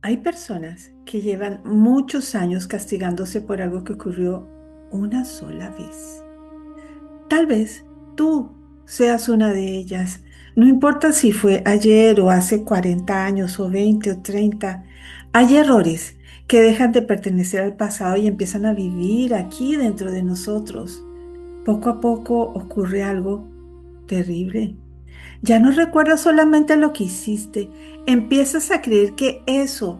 Hay personas que llevan muchos años castigándose por algo que ocurrió una sola vez. Tal vez tú seas una de ellas. No importa si fue ayer o hace 40 años o 20 o 30. Hay errores que dejan de pertenecer al pasado y empiezan a vivir aquí dentro de nosotros. Poco a poco ocurre algo terrible. Ya no recuerdas solamente lo que hiciste, empiezas a creer que eso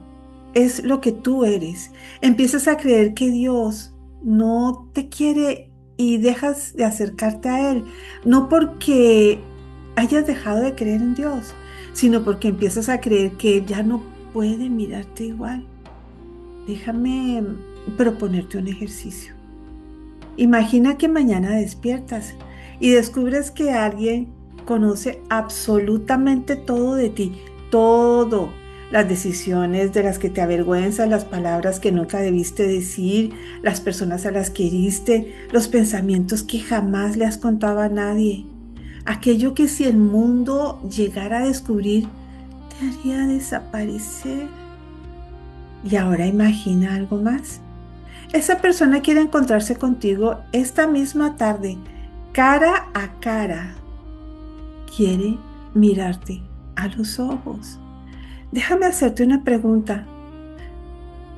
es lo que tú eres. Empiezas a creer que Dios no te quiere y dejas de acercarte a Él, no porque hayas dejado de creer en Dios, sino porque empiezas a creer que Él ya no puede mirarte igual. Déjame proponerte un ejercicio. Imagina que mañana despiertas y descubres que alguien conoce absolutamente todo de ti, todo, las decisiones de las que te avergüenzas, las palabras que nunca debiste decir, las personas a las que heriste, los pensamientos que jamás le has contado a nadie, aquello que si el mundo llegara a descubrir, te haría desaparecer. Y ahora imagina algo más. Esa persona quiere encontrarse contigo esta misma tarde, cara a cara. Quiere mirarte a los ojos. Déjame hacerte una pregunta.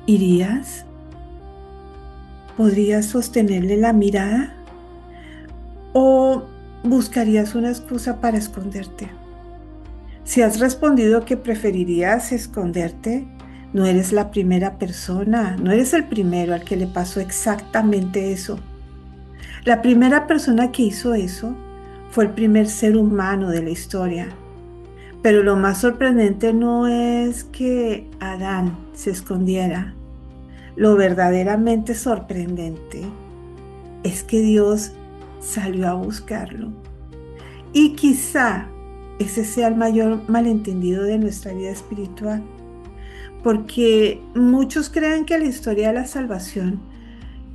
¿Irías? ¿Podrías sostenerle la mirada? ¿O buscarías una excusa para esconderte? Si has respondido que preferirías esconderte, no eres la primera persona, no eres el primero al que le pasó exactamente eso. La primera persona que hizo eso fue el primer ser humano de la historia. Pero lo más sorprendente no es que Adán se escondiera. Lo verdaderamente sorprendente es que Dios salió a buscarlo. Y quizá ese sea el mayor malentendido de nuestra vida espiritual, porque muchos creen que la historia de la salvación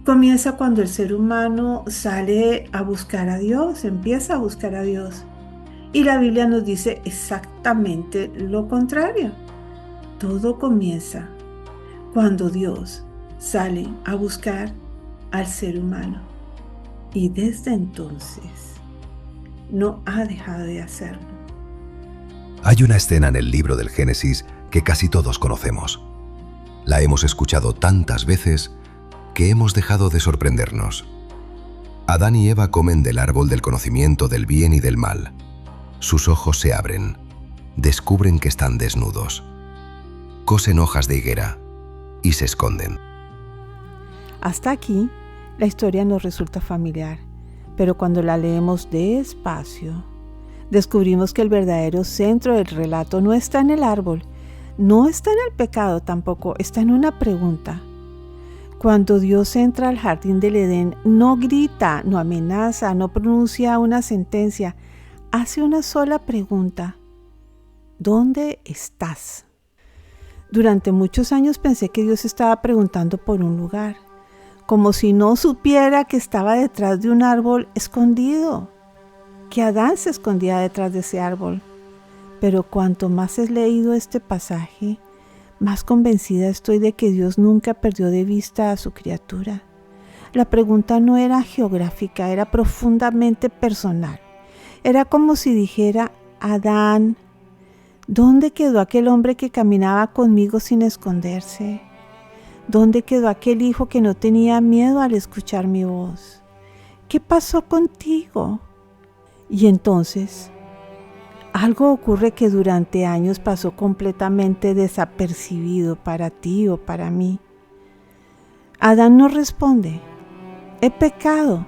comienza cuando el ser humano sale a buscar a Dios, empieza a buscar a Dios. Y la Biblia nos dice exactamente lo contrario. Todo comienza cuando Dios sale a buscar al ser humano. Y desde entonces no ha dejado de hacerlo. Hay una escena en el libro del Génesis que casi todos conocemos. La hemos escuchado tantas veces que hemos dejado de sorprendernos. Adán y Eva comen del árbol del conocimiento del bien y del mal. Sus ojos se abren, descubren que están desnudos. Cosen hojas de higuera y se esconden. Hasta aquí, la historia nos resulta familiar, pero cuando la leemos despacio, descubrimos que el verdadero centro del relato no está en el árbol, no está en el pecado tampoco, está en una pregunta. Cuando Dios entra al jardín del Edén, no grita, no amenaza, no pronuncia una sentencia, hace una sola pregunta: ¿dónde estás? Durante muchos años pensé que Dios estaba preguntando por un lugar, como si no supiera que estaba detrás de un árbol escondido, que Adán se escondía detrás de ese árbol. Pero cuanto más he leído este pasaje, más convencida estoy de que Dios nunca perdió de vista a su criatura. La pregunta no era geográfica, era profundamente personal. Era como si dijera: Adán, ¿dónde quedó aquel hombre que caminaba conmigo sin esconderse? ¿Dónde quedó aquel hijo que no tenía miedo al escuchar mi voz? ¿Qué pasó contigo? Y entonces, algo ocurre que durante años pasó completamente desapercibido para ti o para mí. Adán no responde: he pecado.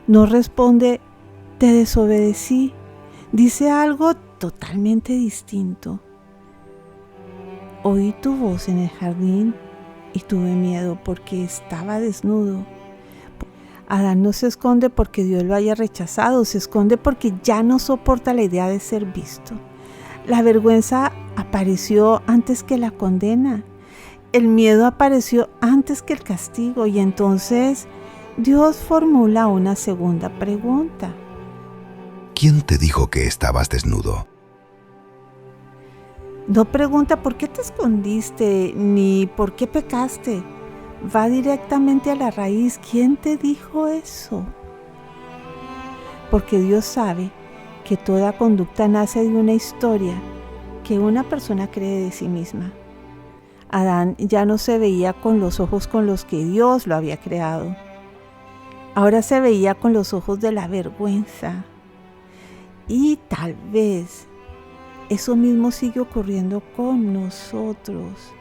No responde: te desobedecí. Dice algo totalmente distinto: oí tu voz en el jardín y tuve miedo porque estaba desnudo. Adán no se esconde porque Dios lo haya rechazado, se esconde porque ya no soporta la idea de ser visto. La vergüenza apareció antes que la condena. El miedo apareció antes que el castigo, y entonces Dios formula una segunda pregunta. ¿Quién te dijo que estabas desnudo? No pregunta por qué te escondiste ni por qué pecaste. Va directamente a la raíz. ¿Quién te dijo eso? Porque Dios sabe que toda conducta nace de una historia que una persona cree de sí misma. Adán ya no se veía con los ojos con los que Dios lo había creado. Ahora se veía con los ojos de la vergüenza. Y tal vez eso mismo sigue ocurriendo con nosotros.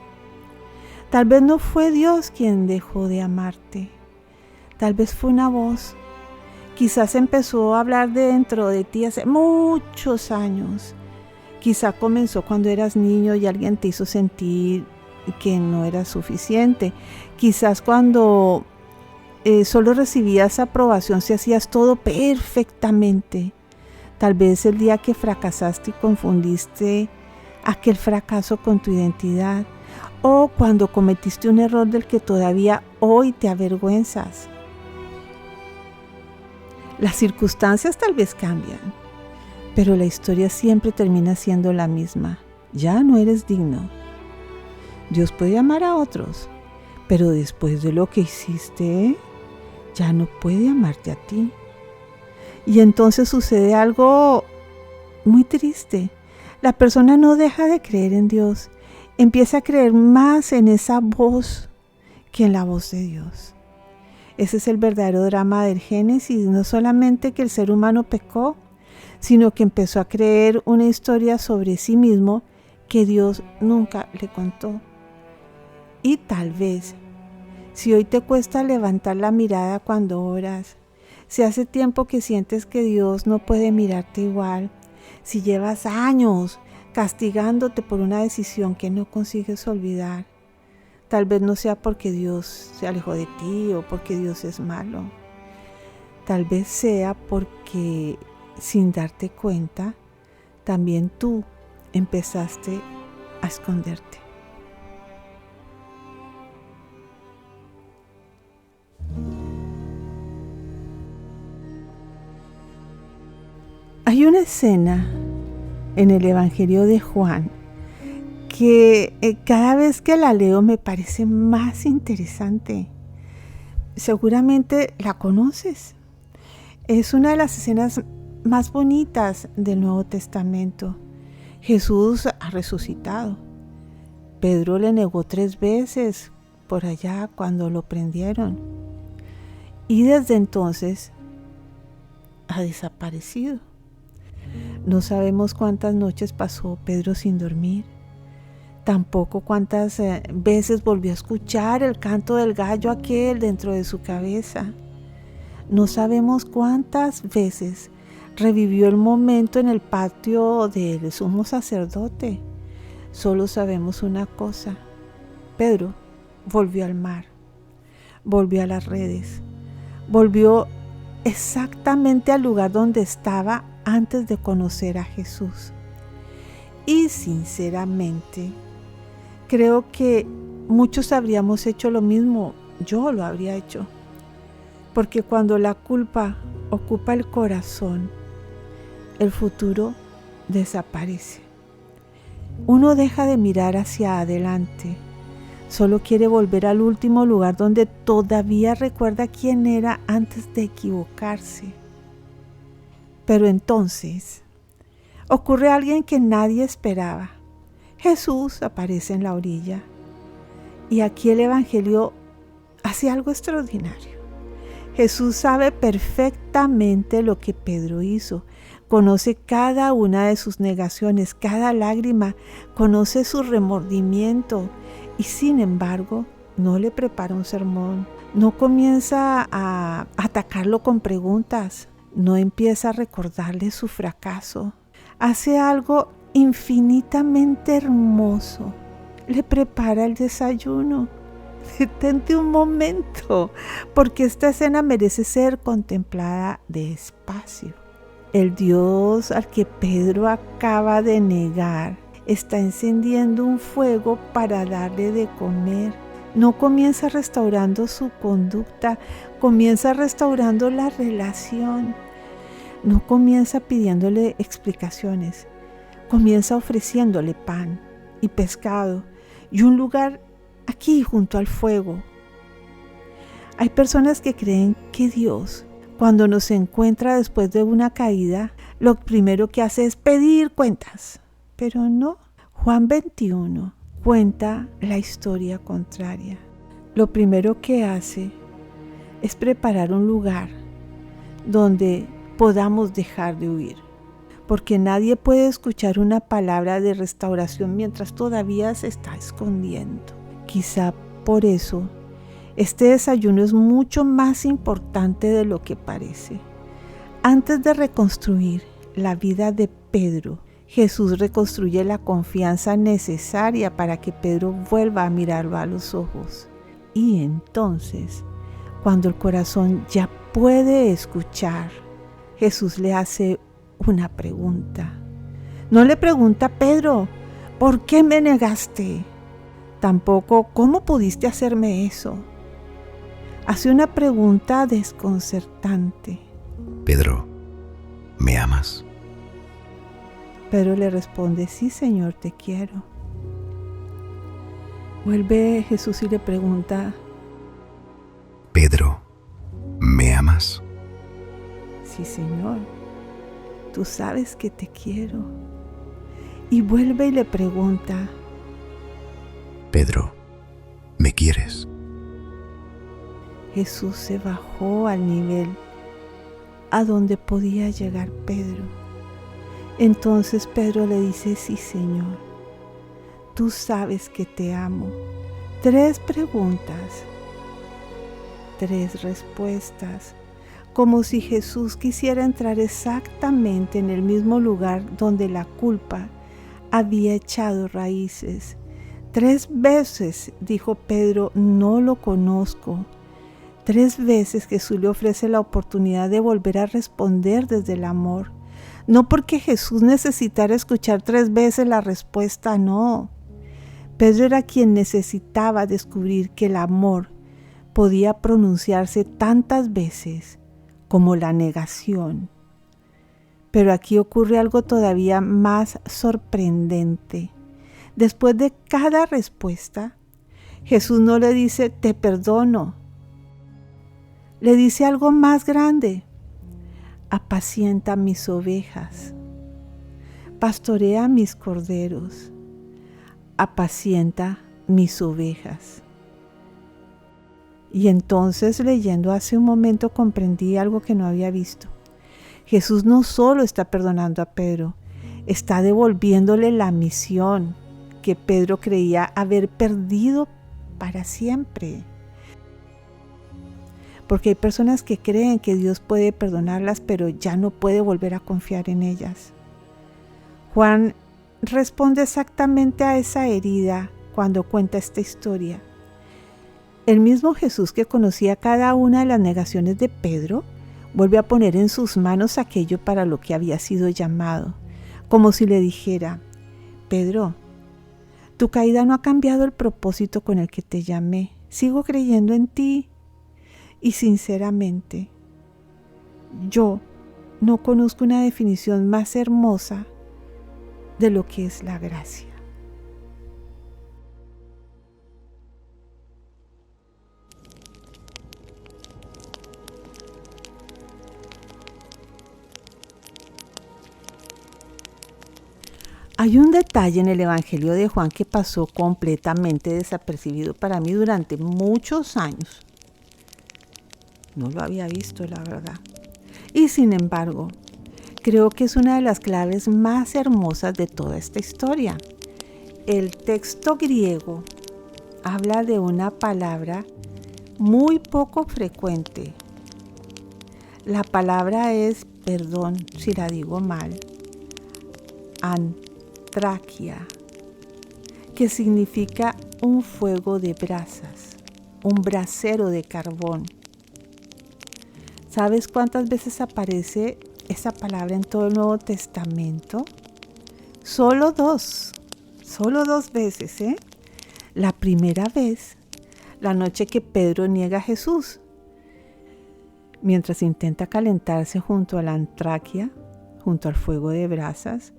Tal vez no fue Dios quien dejó de amarte. Tal vez fue una voz. Quizás empezó a hablar dentro de ti hace muchos años. Quizá comenzó cuando eras niño y alguien te hizo sentir que no era suficiente. Quizás cuando solo recibías aprobación si hacías todo perfectamente. Tal vez el día que fracasaste y confundiste aquel fracaso con tu identidad. O cuando cometiste un error del que todavía hoy te avergüenzas. Las circunstancias tal vez cambian, pero la historia siempre termina siendo la misma. Ya no eres digno. Dios puede amar a otros, pero después de lo que hiciste, ya no puede amarte a ti. Y entonces sucede algo muy triste. La persona no deja de creer en Dios. Empieza a creer más en esa voz que en la voz de Dios. Ese es el verdadero drama del Génesis. No solamente que el ser humano pecó, sino que empezó a creer una historia sobre sí mismo que Dios nunca le contó. Y tal vez, si hoy te cuesta levantar la mirada cuando oras, si hace tiempo que sientes que Dios no puede mirarte igual, si llevas años castigándote por una decisión que no consigues olvidar, tal vez no sea porque Dios se alejó de ti o porque Dios es malo. Tal vez sea porque sin darte cuenta, también tú empezaste a esconderte. Hay una escena en el Evangelio de Juan que cada vez que la leo me parece más interesante. Seguramente la conoces. Es una de las escenas más bonitas del Nuevo Testamento. Jesús ha resucitado. Pedro le negó 3 veces por allá cuando lo prendieron. Y desde entonces ha desaparecido. No sabemos cuántas noches pasó Pedro sin dormir. Tampoco cuántas veces volvió a escuchar el canto del gallo aquel dentro de su cabeza. No sabemos cuántas veces revivió el momento en el patio del sumo sacerdote. Solo sabemos una cosa. Pedro volvió al mar, volvió a las redes, volvió exactamente al lugar donde estaba antes de conocer a Jesús. Y sinceramente, creo que muchos habríamos hecho lo mismo. Yo lo habría hecho. Porque cuando la culpa ocupa el corazón, el futuro desaparece. Uno deja de mirar hacia adelante. Solo quiere volver al último lugar donde todavía recuerda quién era antes de equivocarse. Pero entonces ocurre alguien que nadie esperaba. Jesús aparece en la orilla. Y aquí el Evangelio hace algo extraordinario. Jesús sabe perfectamente lo que Pedro hizo. Conoce cada una de sus negaciones, cada lágrima, conoce su remordimiento. Y sin embargo, no le prepara un sermón. No comienza a atacarlo con preguntas. No empieza a recordarle su fracaso. Hace algo infinitamente hermoso. Le prepara el desayuno. Detente un momento, porque esta escena merece ser contemplada despacio. El Dios al que Pedro acaba de negar está encendiendo un fuego para darle de comer. No comienza restaurando su conducta, comienza restaurando la relación. No comienza pidiéndole explicaciones, comienza ofreciéndole pan. y pescado y un lugar aquí junto al fuego. Hay personas que creen que Dios, cuando nos encuentra después de una caída, lo primero que hace es pedir cuentas. Pero no. Juan 21 cuenta la historia contraria. Lo primero que hace es preparar un lugar donde podamos dejar de huir. Porque nadie puede escuchar una palabra de restauración mientras todavía se está escondiendo. Quizá por eso este desayuno es mucho más importante de lo que parece. Antes de reconstruir la vida de Pedro, Jesús reconstruye la confianza necesaria para que Pedro vuelva a mirarlo a los ojos. Y entonces, cuando el corazón ya puede escuchar, Jesús le hace una pregunta. No le pregunta: Pedro, ¿por qué me negaste? Tampoco: ¿cómo pudiste hacerme eso? Hace una pregunta desconcertante. Pedro, ¿me amas? Pedro le responde: sí, Señor, te quiero. Vuelve Jesús y le pregunta: Pedro, ¿me amas? sí, Señor, tú sabes que te quiero. Y vuelve y le pregunta: Pedro, ¿me quieres? Jesús se bajó al nivel a donde podía llegar Pedro. Entonces Pedro le dice: sí, Señor, tú sabes que te amo. 3 preguntas, 3 respuestas, como si Jesús quisiera entrar exactamente en el mismo lugar donde la culpa había echado raíces. 3 veces dijo Pedro: no lo conozco. 3 veces Jesús le ofrece la oportunidad de volver a responder desde el amor. No porque Jesús necesitara escuchar 3 veces la respuesta, no. Pedro era quien necesitaba descubrir que el amor podía pronunciarse tantas veces como la negación. Pero aquí ocurre algo todavía más sorprendente. Después de cada respuesta, Jesús no le dice: te perdono. Le dice algo más grande: apacienta mis ovejas, pastorea mis corderos, apacienta mis ovejas. Y entonces, leyendo hace un momento, comprendí algo que no había visto. Jesús no solo está perdonando a Pedro, está devolviéndole la misión que Pedro creía haber perdido para siempre. Porque hay personas que creen que Dios puede perdonarlas, pero ya no puede volver a confiar en ellas. Juan responde exactamente a esa herida cuando cuenta esta historia. El mismo Jesús que conocía cada una de las negaciones de Pedro, vuelve a poner en sus manos aquello para lo que había sido llamado, como si le dijera: Pedro, tu caída no ha cambiado el propósito con el que te llamé. Sigo creyendo en ti. Y sinceramente, yo no conozco una definición más hermosa de lo que es la gracia. Hay un detalle en el Evangelio de Juan que pasó completamente desapercibido para mí durante muchos años. No lo había visto, la verdad. Y sin embargo, creo que es una de las claves más hermosas de toda esta historia. El texto griego habla de una palabra muy poco frecuente. La palabra es, perdón si la digo mal, antraquia, que significa un fuego de brasas, un brasero de carbón. ¿Sabes cuántas veces aparece esa palabra en todo el Nuevo Testamento? Solo 2 veces, ¿eh? La primera vez, la noche que Pedro niega a Jesús, mientras intenta calentarse junto a la antraquia, junto al fuego de brasas.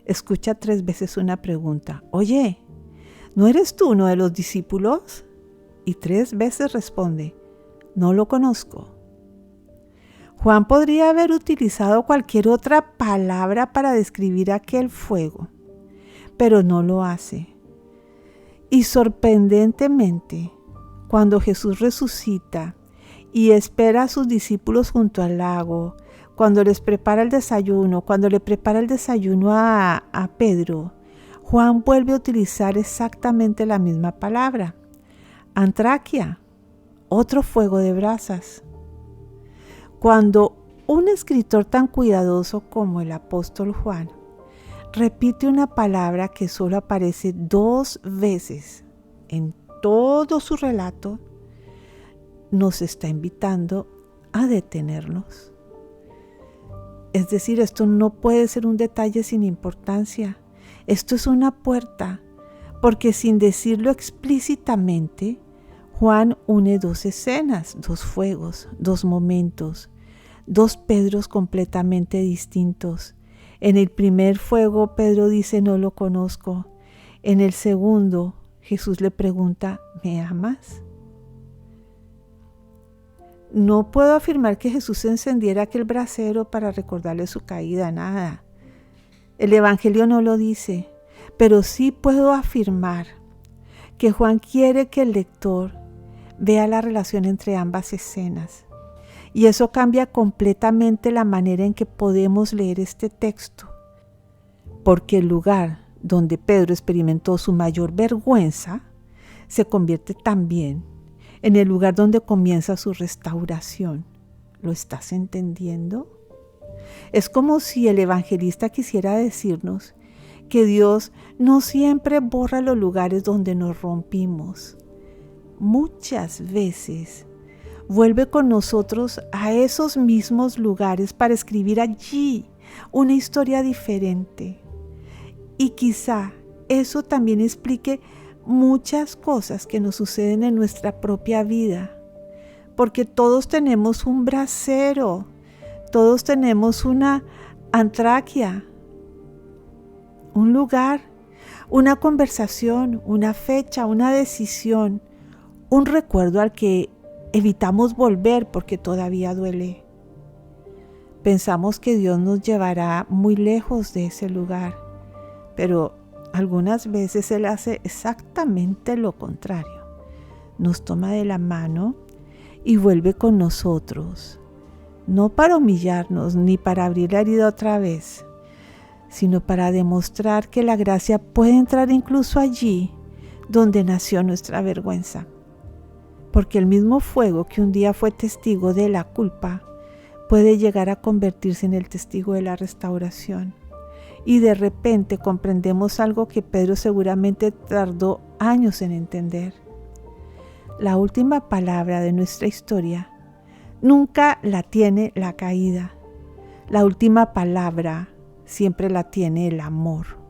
escucha 3 veces una pregunta. Oye, ¿no eres tú uno de los discípulos? Y 3 veces responde, no lo conozco. Juan podría haber utilizado cualquier otra palabra para describir aquel fuego, pero no lo hace. Y sorprendentemente, cuando Jesús resucita y espera a sus discípulos junto al lago, cuando les prepara el desayuno, cuando le prepara el desayuno a Pedro, Juan vuelve a utilizar exactamente la misma palabra. Antraquia, otro fuego de brasas. Cuando un escritor tan cuidadoso como el apóstol Juan repite una palabra que solo aparece 2 veces en todo su relato, nos está invitando a detenernos. Es decir, esto no puede ser un detalle sin importancia. Esto es una puerta, porque sin decirlo explícitamente, Juan une 2 escenas, 2 fuegos, 2 momentos, 2 Pedros completamente distintos. En el primer fuego, Pedro dice, no lo conozco. En el segundo, Jesús le pregunta, ¿me amas? No puedo afirmar que Jesús encendiera aquel brasero para recordarle su caída, nada. El Evangelio no lo dice, pero sí puedo afirmar que Juan quiere que el lector vea la relación entre ambas escenas. Y eso cambia completamente la manera en que podemos leer este texto, porque el lugar donde Pedro experimentó su mayor vergüenza se convierte también en el lugar donde comienza su restauración. ¿Lo estás entendiendo? Es como si el evangelista quisiera decirnos que Dios no siempre borra los lugares donde nos rompimos. Muchas veces vuelve con nosotros a esos mismos lugares para escribir allí una historia diferente. Y quizá eso también explique muchas cosas que nos suceden en nuestra propia vida, porque todos tenemos un brasero, todos tenemos una antraquia, un lugar, una conversación, una fecha, una decisión, un recuerdo al que evitamos volver porque todavía duele. Pensamos que Dios nos llevará muy lejos de ese lugar, pero algunas veces Él hace exactamente lo contrario. Nos toma de la mano y vuelve con nosotros, no para humillarnos ni para abrir la herida otra vez, sino para demostrar que la gracia puede entrar incluso allí donde nació nuestra vergüenza. Porque el mismo fuego que un día fue testigo de la culpa puede llegar a convertirse en el testigo de la restauración. Y de repente comprendemos algo que Pedro seguramente tardó años en entender. La última palabra de nuestra historia nunca la tiene la caída. La última palabra siempre la tiene el amor.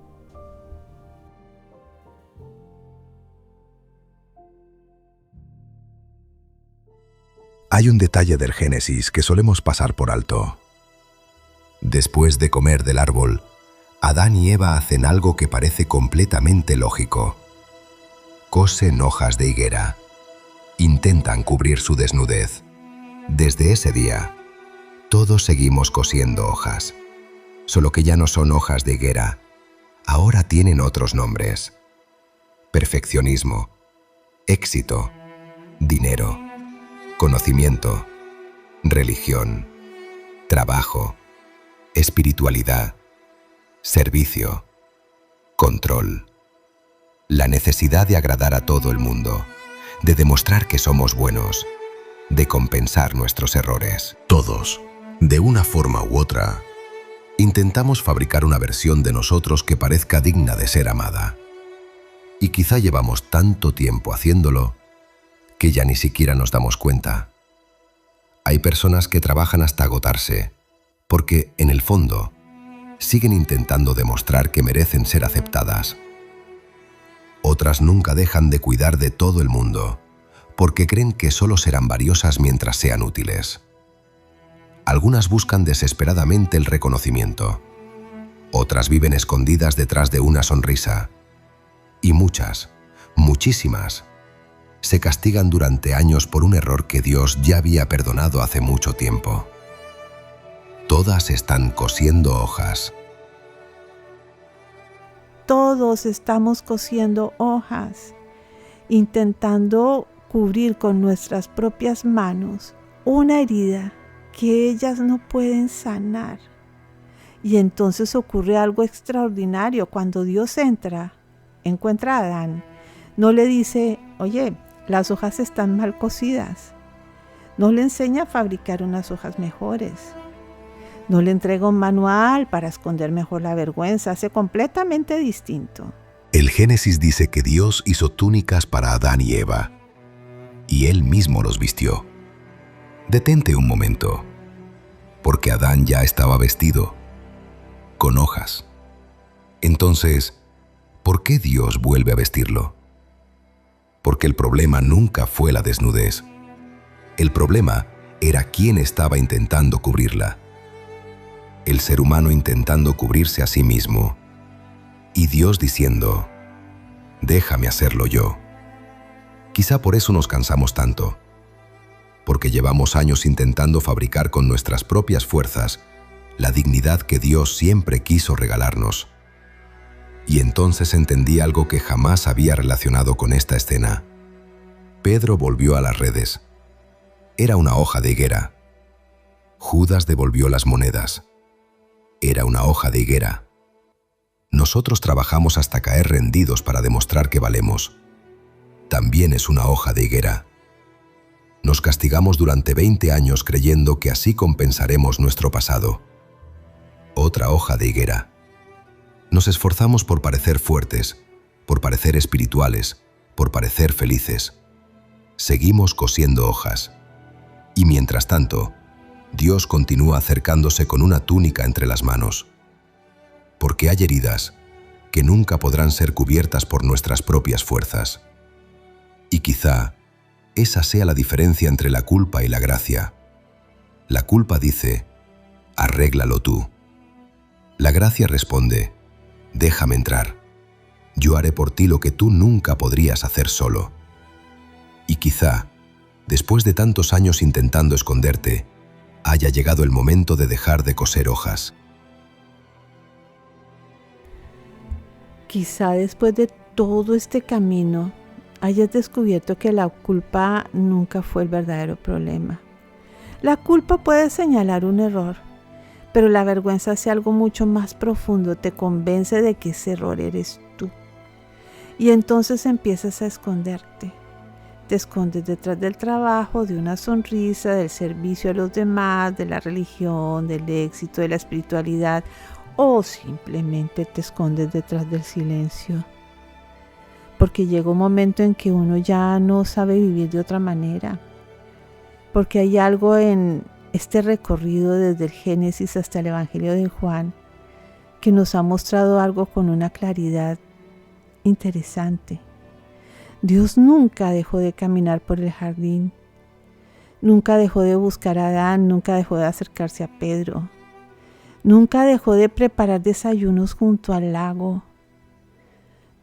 Hay un detalle del Génesis que solemos pasar por alto. Después de comer del árbol, Adán y Eva hacen algo que parece completamente lógico. Cosen hojas de higuera. Intentan cubrir su desnudez. Desde ese día, todos seguimos cosiendo hojas. Solo que ya no son hojas de higuera. Ahora tienen otros nombres. Perfeccionismo, éxito, dinero, conocimiento, religión, trabajo, espiritualidad, servicio, control, la necesidad de agradar a todo el mundo, de demostrar que somos buenos, de compensar nuestros errores. Todos, de una forma u otra, intentamos fabricar una versión de nosotros que parezca digna de ser amada. Y quizá llevamos tanto tiempo haciéndolo que ya ni siquiera nos damos cuenta. Hay personas que trabajan hasta agotarse, porque, en el fondo, siguen intentando demostrar que merecen ser aceptadas. Otras nunca dejan de cuidar de todo el mundo, porque creen que solo serán valiosas mientras sean útiles. Algunas buscan desesperadamente el reconocimiento. Otras viven escondidas detrás de una sonrisa. Y muchas, muchísimas, se castigan durante años por un error que Dios ya había perdonado hace mucho tiempo. Todas están cosiendo hojas. Todos estamos cosiendo hojas, intentando cubrir con nuestras propias manos una herida que ellas no pueden sanar. Y entonces ocurre algo extraordinario. Cuando Dios encuentra a Adán, no le dice, oye, las hojas están mal cosidas. No le enseña a fabricar unas hojas mejores. No le entrega un manual para esconder mejor la vergüenza. Hace completamente distinto. El Génesis dice que Dios hizo túnicas para Adán y Eva, y Él mismo los vistió. Detente un momento, porque Adán ya estaba vestido, con hojas. Entonces, ¿por qué Dios vuelve a vestirlo? Porque el problema nunca fue la desnudez. El problema era quién estaba intentando cubrirla. El ser humano intentando cubrirse a sí mismo, y Dios diciendo, déjame hacerlo yo. Quizá por eso nos cansamos tanto, porque llevamos años intentando fabricar con nuestras propias fuerzas la dignidad que Dios siempre quiso regalarnos. Y entonces entendí algo que jamás había relacionado con esta escena. Pedro volvió a las redes. Era una hoja de higuera. Judas devolvió las monedas. Era una hoja de higuera. Nosotros trabajamos hasta caer rendidos para demostrar que valemos. También es una hoja de higuera. Nos castigamos durante 20 años creyendo que así compensaremos nuestro pasado. Otra hoja de higuera. Nos esforzamos por parecer fuertes, por parecer espirituales, por parecer felices. Seguimos cosiendo hojas. Y mientras tanto, Dios continúa acercándose con una túnica entre las manos. Porque hay heridas que nunca podrán ser cubiertas por nuestras propias fuerzas. Y quizá esa sea la diferencia entre la culpa y la gracia. La culpa dice, arréglalo tú. La gracia responde, déjame entrar. Yo haré por ti lo que tú nunca podrías hacer solo. Y quizá, después de tantos años intentando esconderte, haya llegado el momento de dejar de coser hojas. Quizá después de todo este camino, hayas descubierto que la culpa nunca fue el verdadero problema. La culpa puede señalar un error, pero la vergüenza hace algo mucho más profundo, te convence de que ese error eres tú. Y entonces empiezas a esconderte. Te escondes detrás del trabajo, de una sonrisa, del servicio a los demás, de la religión, del éxito, de la espiritualidad, o simplemente te escondes detrás del silencio. Porque llega un momento en que uno ya no sabe vivir de otra manera. Porque hay algo en este recorrido desde el Génesis hasta el Evangelio de Juan que nos ha mostrado algo con una claridad interesante. Dios nunca dejó de caminar por el jardín, nunca dejó de buscar a Adán, nunca dejó de acercarse a Pedro, nunca dejó de preparar desayunos junto al lago,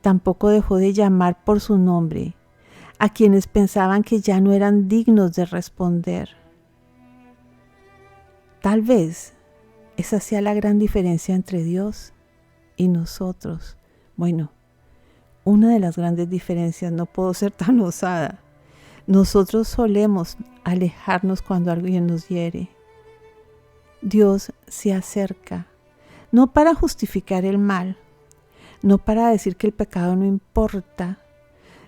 tampoco dejó de llamar por su nombre a quienes pensaban que ya no eran dignos de responder. Tal vez esa sea la gran diferencia entre Dios y nosotros. Bueno, una de las grandes diferencias, no puedo ser tan osada. Nosotros solemos alejarnos cuando alguien nos hiere. Dios se acerca, no para justificar el mal, no para decir que el pecado no importa,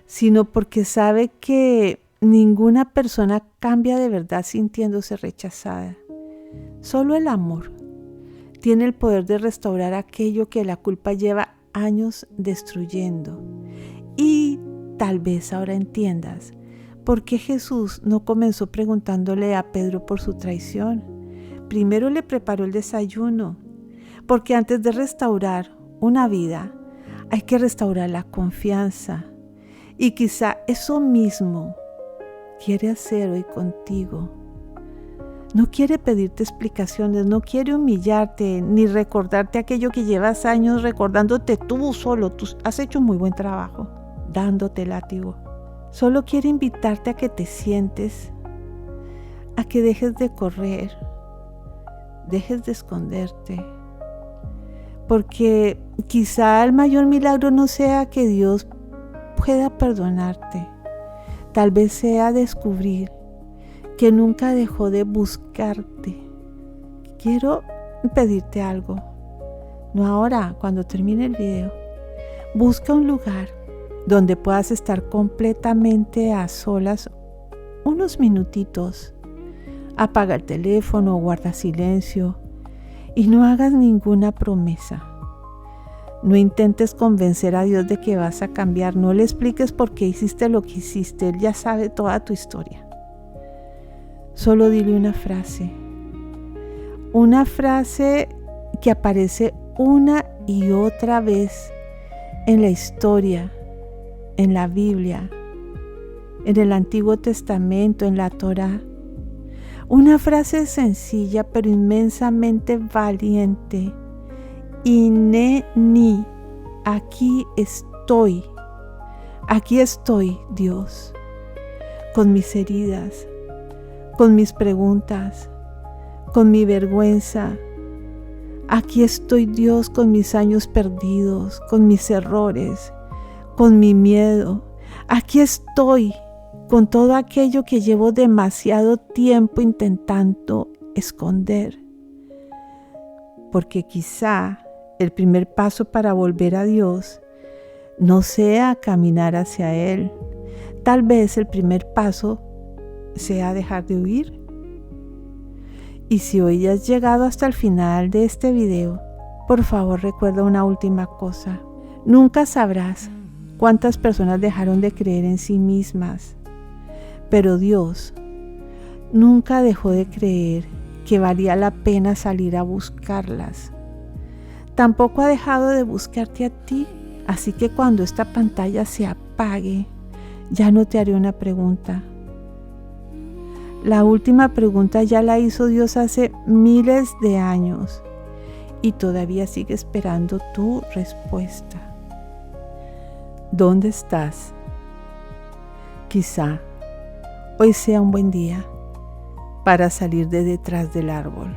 sino porque sabe que ninguna persona cambia de verdad sintiéndose rechazada. Solo el amor tiene el poder de restaurar aquello que la culpa lleva años destruyendo. Y tal vez ahora entiendas por qué Jesús no comenzó preguntándole a Pedro por su traición. Primero le preparó el desayuno, porque antes de restaurar una vida hay que restaurar la confianza. Y quizá eso mismo quiere hacer hoy contigo. No quiere pedirte explicaciones, no quiere humillarte, ni recordarte aquello que llevas años recordándote tú solo. Tú has hecho un muy buen trabajo, dándote látigo. Solo quiere invitarte a que te sientes, a que dejes de correr, dejes de esconderte. Porque quizá el mayor milagro no sea que Dios pueda perdonarte. Tal vez sea descubrir que nunca dejó de buscarte. Quiero pedirte algo. No ahora, cuando termine el video. Busca un lugar donde puedas estar completamente a solas unos minutitos. Apaga el teléfono, guarda silencio y no hagas ninguna promesa. No intentes convencer a Dios de que vas a cambiar. No le expliques por qué hiciste lo que hiciste. Él ya sabe toda tu historia. Solo dile una frase que aparece una y otra vez en la historia, en la Biblia, en el Antiguo Testamento, en la Torá. Una frase sencilla pero inmensamente valiente. Hineni, aquí estoy, Dios, con mis heridas, con mis preguntas, con mi vergüenza. Aquí estoy, Dios, con mis años perdidos, con mis errores, con mi miedo. Aquí estoy con todo aquello que llevo demasiado tiempo intentando esconder. Porque quizá el primer paso para volver a Dios no sea caminar hacia Él. Tal vez el primer paso sea dejar de huir. Y si hoy has llegado hasta el final de este video, por favor recuerda una última cosa. Nunca sabrás cuántas personas dejaron de creer en sí mismas, pero Dios nunca dejó de creer que valía la pena salir a buscarlas. Tampoco ha dejado de buscarte a ti, así que cuando esta pantalla se apague, ya no te haré una pregunta. La última pregunta ya la hizo Dios hace miles de años y todavía sigue esperando tu respuesta. ¿Dónde estás? Quizá hoy sea un buen día para salir de detrás del árbol.